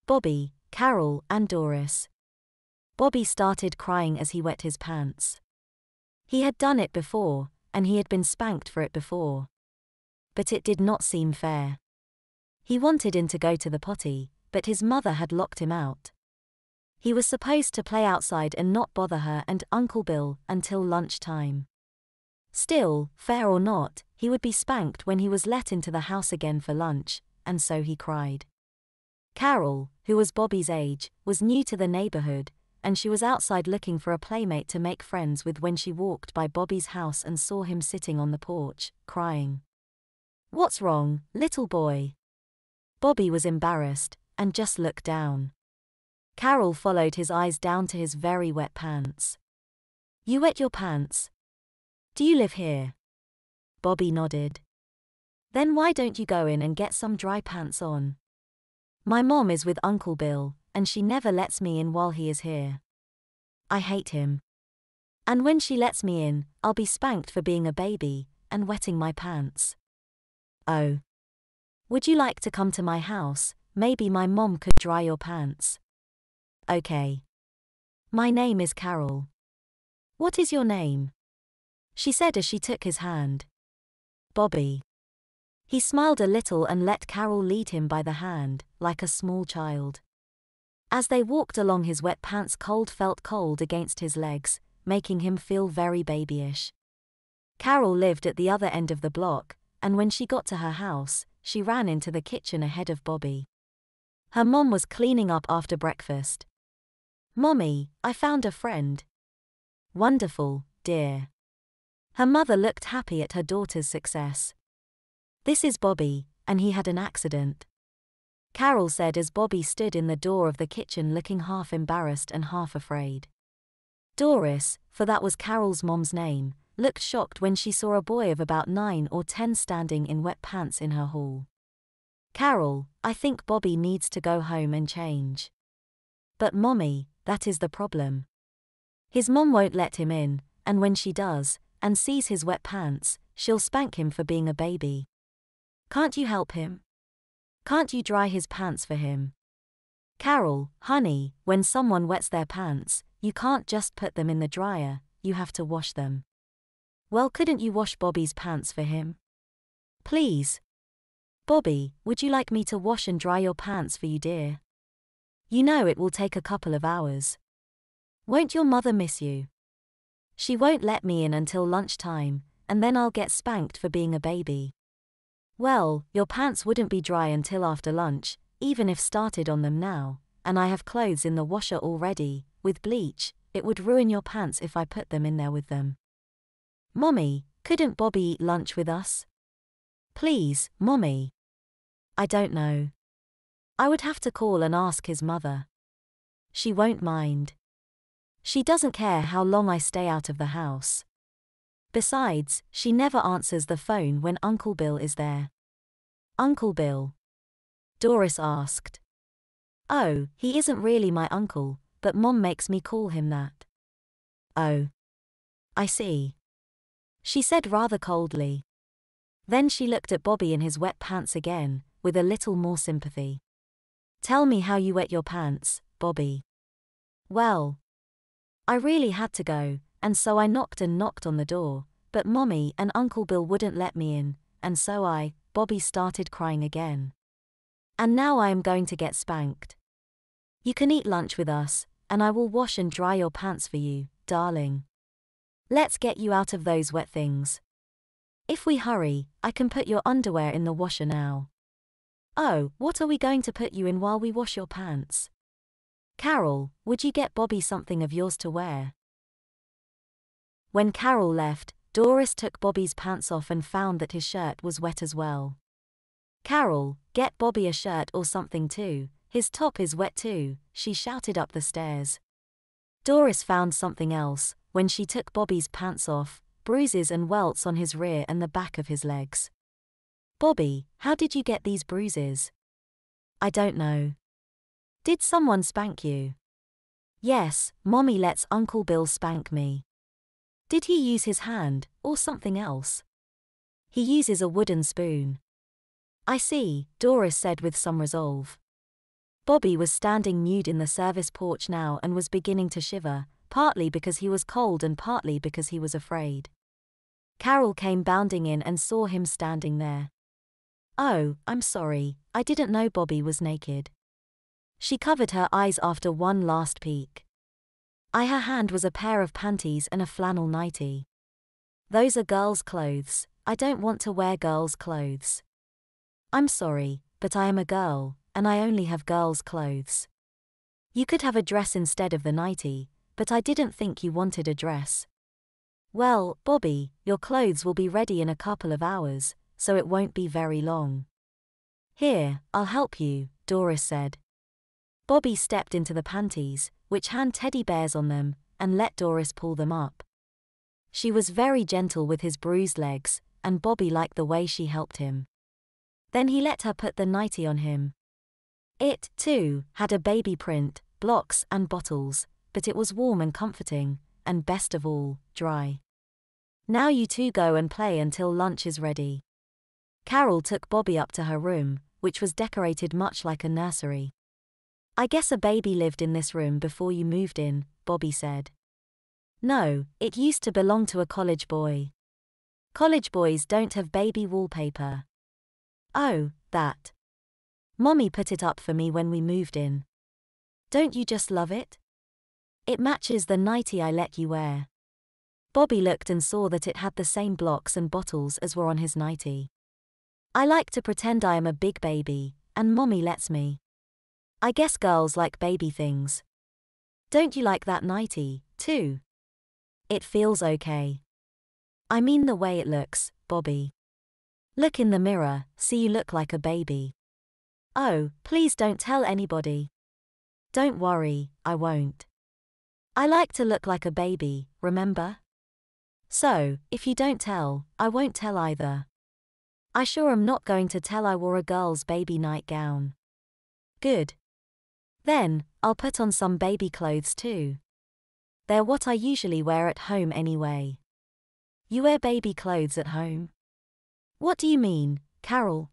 Bobby, Carol, and Doris. Bobby started crying as he wet his pants. He had done it before, and he had been spanked for it before. But it did not seem fair. He wanted in to go to the potty, but his mother had locked him out. He was supposed to play outside and not bother her and Uncle Bill until lunchtime. Still, fair or not, he would be spanked when he was let into the house again for lunch, and so he cried. Carol, who was Bobby's age, was new to the neighborhood, and she was outside looking for a playmate to make friends with when she walked by Bobby's house and saw him sitting on the porch, crying. "What's wrong, little boy?" Bobby was embarrassed, and just looked down. Carol followed his eyes down to his very wet pants. "You wet your pants? Do you live here?" Bobby nodded. "Then why don't you go in and get some dry pants on?" "My mom is with Uncle Bill, and she never lets me in while he is here. I hate him. And when she lets me in, I'll be spanked for being a baby and wetting my pants." "Oh. Would you like to come to my house? Maybe my mom could dry your pants." "Okay. My name is Carol." "What is your name?" she said as she took his hand. "Bobby." He smiled a little and let Carol lead him by the hand, like a small child. As they walked along, his wet pants felt cold against his legs, making him feel very babyish. Carol lived at the other end of the block, and when she got to her house, she ran into the kitchen ahead of Bobby. Her mom was cleaning up after breakfast. "Mommy, I found a friend." "Wonderful, dear." Her mother looked happy at her daughter's success. "This is Bobby, and he had an accident," Carol said as Bobby stood in the door of the kitchen looking half embarrassed and half afraid. Doris, for that was Carol's mom's name, looked shocked when she saw a boy of about 9 or 10 standing in wet pants in her hall. "Carol, I think Bobby needs to go home and change." "But Mommy, that is the problem. His mom won't let him in, and when she does, and sees his wet pants, she'll spank him for being a baby. Can't you help him? Can't you dry his pants for him?" "Carol, honey, when someone wets their pants, you can't just put them in the dryer, you have to wash them." "Well, couldn't you wash Bobby's pants for him? Please." "Bobby, would you like me to wash and dry your pants for you, dear? You know it will take a couple of hours. Won't your mother miss you? She won't let me in until lunchtime, and then I'll get spanked for being a baby." "Well, your pants wouldn't be dry until after lunch, even if started on them now, and I have clothes in the washer already, with bleach. It would ruin your pants if I put them in there with them." "Mommy, couldn't Bobby eat lunch with us? Please, Mommy." "I don't know. I would have to call and ask his mother. She won't mind. She doesn't care how long I stay out of the house. Besides, she never answers the phone when Uncle Bill is there." "Uncle Bill?" Doris asked. "Oh, he isn't really my uncle, but Mom makes me call him that." "Oh. I see," she said rather coldly. Then she looked at Bobby in his wet pants again, with a little more sympathy. "Tell me how you wet your pants, Bobby." "Well, I really had to go, and so I knocked and knocked on the door, but Mommy and Uncle Bill wouldn't let me in, and so Bobby started crying again. "And now I am going to get spanked. You can eat lunch with us, and I will wash and dry your pants for you, darling. Let's get you out of those wet things. If we hurry, I can put your underwear in the washer now." "Oh, what are we going to put you in while we wash your pants? Carol, would you get Bobby something of yours to wear?" When Carol left, Doris took Bobby's pants off and found that his shirt was wet as well. "Carol, get Bobby a shirt or something too, his top is wet too," she shouted up the stairs. Doris found something else when she took Bobby's pants off, bruises and welts on his rear and the back of his legs. "Bobby, how did you get these bruises?" "I don't know." "Did someone spank you?" "Yes, Mommy lets Uncle Bill spank me." "Did he use his hand, or something else?" "He uses a wooden spoon." "I see," Doris said with some resolve. Bobby was standing nude in the service porch now and was beginning to shiver, partly because he was cold and partly because he was afraid. Carol came bounding in and saw him standing there. "Oh, I'm sorry, I didn't know Bobby was naked." She covered her eyes after one last peek. Her hand was a pair of panties and a flannel nightie. "Those are girls' clothes, I don't want to wear girls' clothes." "I'm sorry, but I am a girl, and I only have girls' clothes." "You could have a dress instead of the nightie, but I didn't think you wanted a dress." "Well, Bobby, your clothes will be ready in a couple of hours, so it won't be very long." "Here, I'll help you," Doris said. Bobby stepped into the panties, which had teddy bears on them, and let Doris pull them up. She was very gentle with his bruised legs, and Bobby liked the way she helped him. Then he let her put the nightie on him. It, too, had a baby print, blocks and bottles, but it was warm and comforting, and best of all, dry. "Now you two go and play until lunch is ready." Carol took Bobby up to her room, which was decorated much like a nursery. "I guess a baby lived in this room before you moved in," Bobby said. "No, it used to belong to a college boy. College boys don't have baby wallpaper." "Oh, that. Mommy put it up for me when we moved in." "Don't you just love it? It matches the nightie I let you wear." Bobby looked and saw that it had the same blocks and bottles as were on his nightie. "I like to pretend I am a big baby, and Mommy lets me. I guess girls like baby things. Don't you like that nightie, too?" "It feels okay." "I mean the way it looks, Bobby. Look in the mirror, see you look like a baby." "Oh, please don't tell anybody." "Don't worry, I won't. I like to look like a baby, remember? So, if you don't tell, I won't tell either. I sure am not going to tell I wore a girl's baby nightgown." "Good. Then, I'll put on some baby clothes too. They're what I usually wear at home anyway." "You wear baby clothes at home?" "What do you mean, Carol?"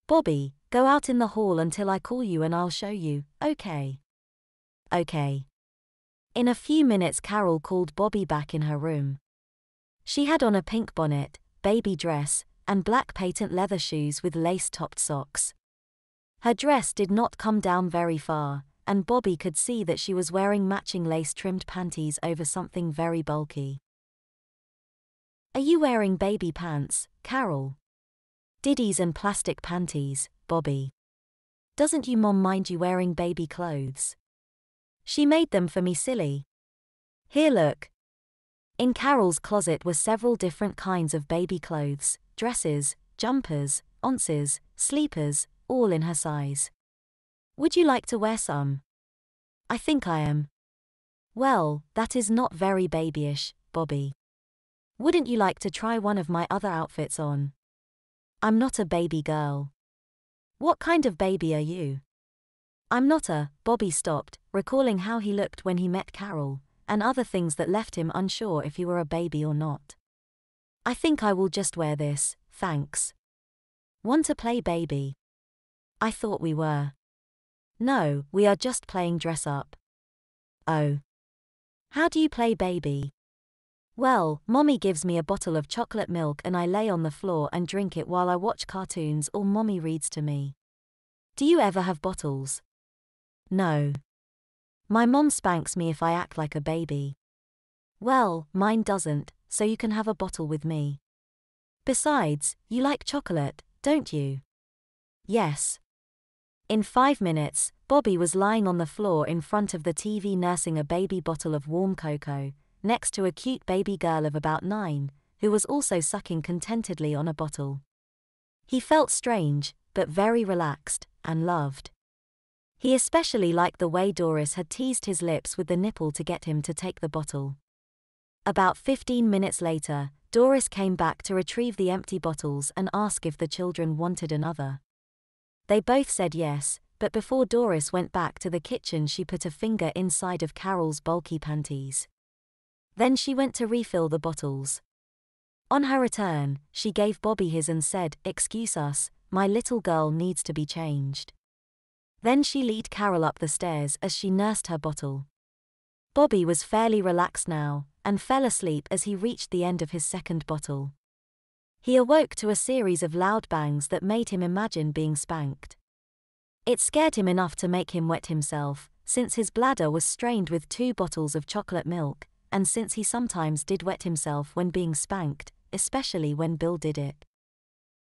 "Bobby, go out in the hall until I call you and I'll show you, okay?" "Okay." In a few minutes Carol called Bobby back in her room. She had on a pink bonnet, baby dress, and black patent leather shoes with lace-topped socks. Her dress did not come down very far, and Bobby could see that she was wearing matching lace-trimmed panties over something very bulky. "Are you wearing baby pants, Carol?" "Diddies and plastic panties, Bobby. Doesn't you mom mind you wearing baby clothes? She made them for me, silly. Here, look." In Carol's closet were several different kinds of baby clothes, dresses, jumpers, onces, sleepers, all in her size. "Would you like to wear some?" "I think I am." "Well, that is not very babyish, Bobby. Wouldn't you like to try one of my other outfits on?" "I'm not a baby girl." "What kind of baby are you?" "I'm not a..." Bobby stopped, recalling how he looked when he met Carol, and other things that left him unsure if he were a baby or not. "I think I will just wear this, thanks." "Want to play baby?" "I thought we were." "No, we are just playing dress up." "Oh. How do you play baby?" "Well, Mommy gives me a bottle of chocolate milk and I lay on the floor and drink it while I watch cartoons or Mommy reads to me." "Do you ever have bottles?" "No. My mom spanks me if I act like a baby." "Well, mine doesn't, so you can have a bottle with me. Besides, you like chocolate, don't you?" "Yes." In 5 minutes, Bobby was lying on the floor in front of the TV nursing a baby bottle of warm cocoa, next to a cute baby girl of about 9, who was also sucking contentedly on a bottle. He felt strange, but very relaxed, and loved. He especially liked the way Doris had teased his lips with the nipple to get him to take the bottle. About 15 minutes later, Doris came back to retrieve the empty bottles and ask if the children wanted another. They both said yes, but before Doris went back to the kitchen she put a finger inside of Carol's bulky panties. Then she went to refill the bottles. On her return, she gave Bobby his and said, "Excuse us, my little girl needs to be changed." Then she led Carol up the stairs as she nursed her bottle. Bobby was fairly relaxed now, and fell asleep as he reached the end of his second bottle. He awoke to a series of loud bangs that made him imagine being spanked. It scared him enough to make him wet himself, since his bladder was strained with 2 bottles of chocolate milk, and since he sometimes did wet himself when being spanked, especially when Bill did it.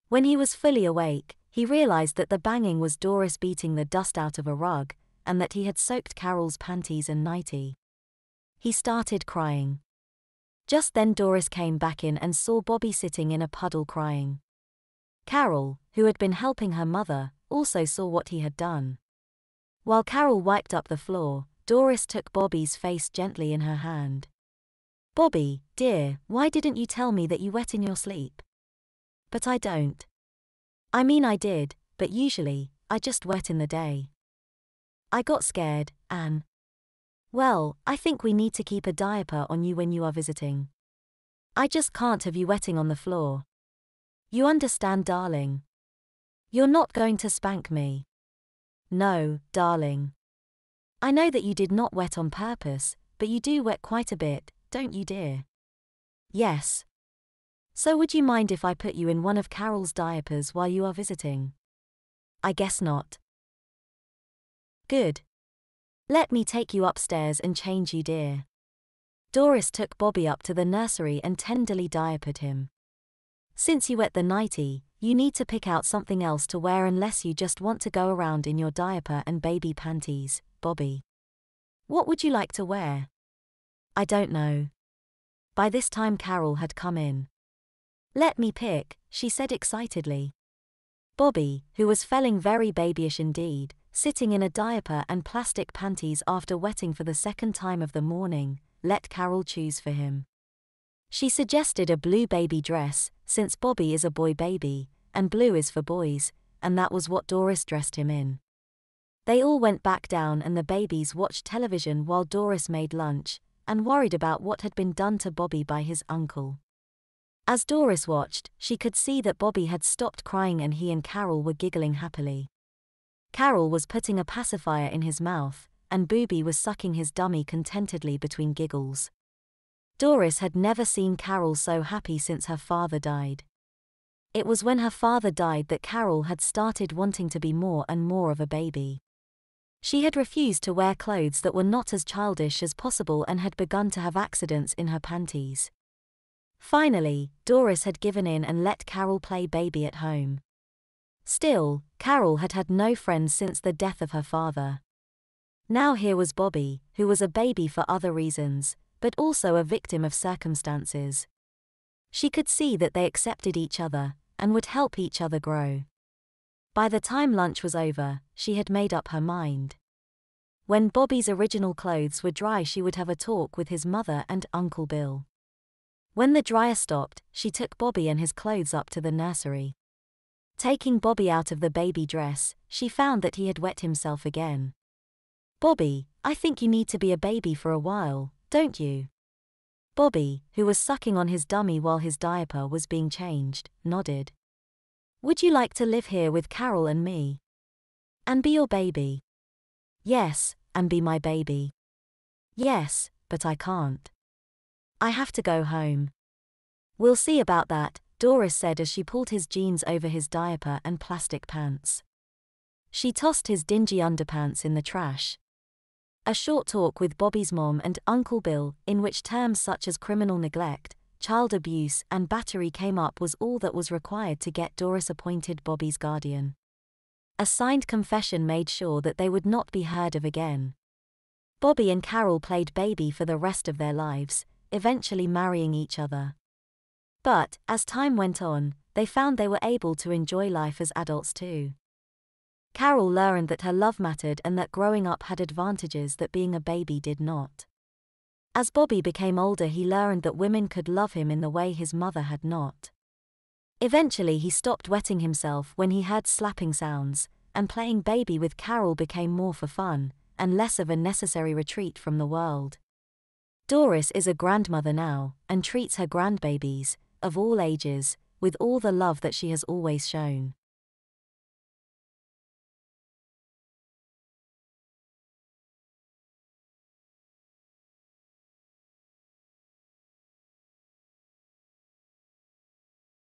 When he was fully awake, he realized that the banging was Doris beating the dust out of a rug, and that he had soaked Carol's panties and nightie. He started crying. Just then Doris came back in and saw Bobby sitting in a puddle crying. Carol, who had been helping her mother, also saw what he had done. While Carol wiped up the floor, Doris took Bobby's face gently in her hand. "Bobby, dear, why didn't you tell me that you wet in your sleep?" "But I don't. I mean I did, but usually, I just wet in the day. I got scared, Anne. Well, I think we need to keep a diaper on you when you are visiting. I just can't have you wetting on the floor. You understand, darling? You're not going to spank me." "No, darling. I know that you did not wet on purpose, but you do wet quite a bit, don't you, dear?" "Yes. So would you mind if I put you in one of Carol's diapers while you are visiting?" "I guess not." "Good. Let me take you upstairs and change you, dear." Doris took Bobby up to the nursery and tenderly diapered him. "Since you wet the nightie, you need to pick out something else to wear unless you just want to go around in your diaper and baby panties, Bobby. What would you like to wear?" "I don't know." By this time Carol had come in. "Let me pick," she said excitedly. Bobby, who was feeling very babyish indeed, sitting in a diaper and plastic panties after wetting for the second time of the morning, let Carol choose for him. She suggested a blue baby dress, since Bobby is a boy baby, and blue is for boys, and that was what Doris dressed him in. They all went back down and the babies watched television while Doris made lunch, and worried about what had been done to Bobby by his uncle. As Doris watched, she could see that Bobby had stopped crying and he and Carol were giggling happily. Carol was putting a pacifier in his mouth, and Booby was sucking his dummy contentedly between giggles. Doris had never seen Carol so happy since her father died. It was when her father died that Carol had started wanting to be more and more of a baby. She had refused to wear clothes that were not as childish as possible and had begun to have accidents in her panties. Finally, Doris had given in and let Carol play baby at home. Still, Carol had had no friends since the death of her father. Now here was Bobby, who was a baby for other reasons, but also a victim of circumstances. She could see that they accepted each other, and would help each other grow. By the time lunch was over, she had made up her mind. When Bobby's original clothes were dry, she would have a talk with his mother and Uncle Bill. When the dryer stopped, she took Bobby and his clothes up to the nursery. Taking Bobby out of the baby dress, she found that he had wet himself again. "Bobby, I think you need to be a baby for a while, don't you?" Bobby, who was sucking on his dummy while his diaper was being changed, nodded. "Would you like to live here with Carol and me? And be your baby?" "Yes, and be my baby." "Yes, but I can't. I have to go home." "We'll see about that," Doris said as she pulled his jeans over his diaper and plastic pants. She tossed his dingy underpants in the trash. A short talk with Bobby's mom and Uncle Bill, in which terms such as criminal neglect, child abuse, and battery came up, was all that was required to get Doris appointed Bobby's guardian. A signed confession made sure that they would not be heard of again. Bobby and Carol played baby for the rest of their lives, eventually marrying each other. But, as time went on, they found they were able to enjoy life as adults too. Carol learned that her love mattered and that growing up had advantages that being a baby did not. As Bobby became older, he learned that women could love him in the way his mother had not. Eventually he stopped wetting himself when he heard slapping sounds, and playing baby with Carol became more for fun, and less of a necessary retreat from the world. Doris is a grandmother now, and treats her grandbabies, of all ages, with all the love that she has always shown.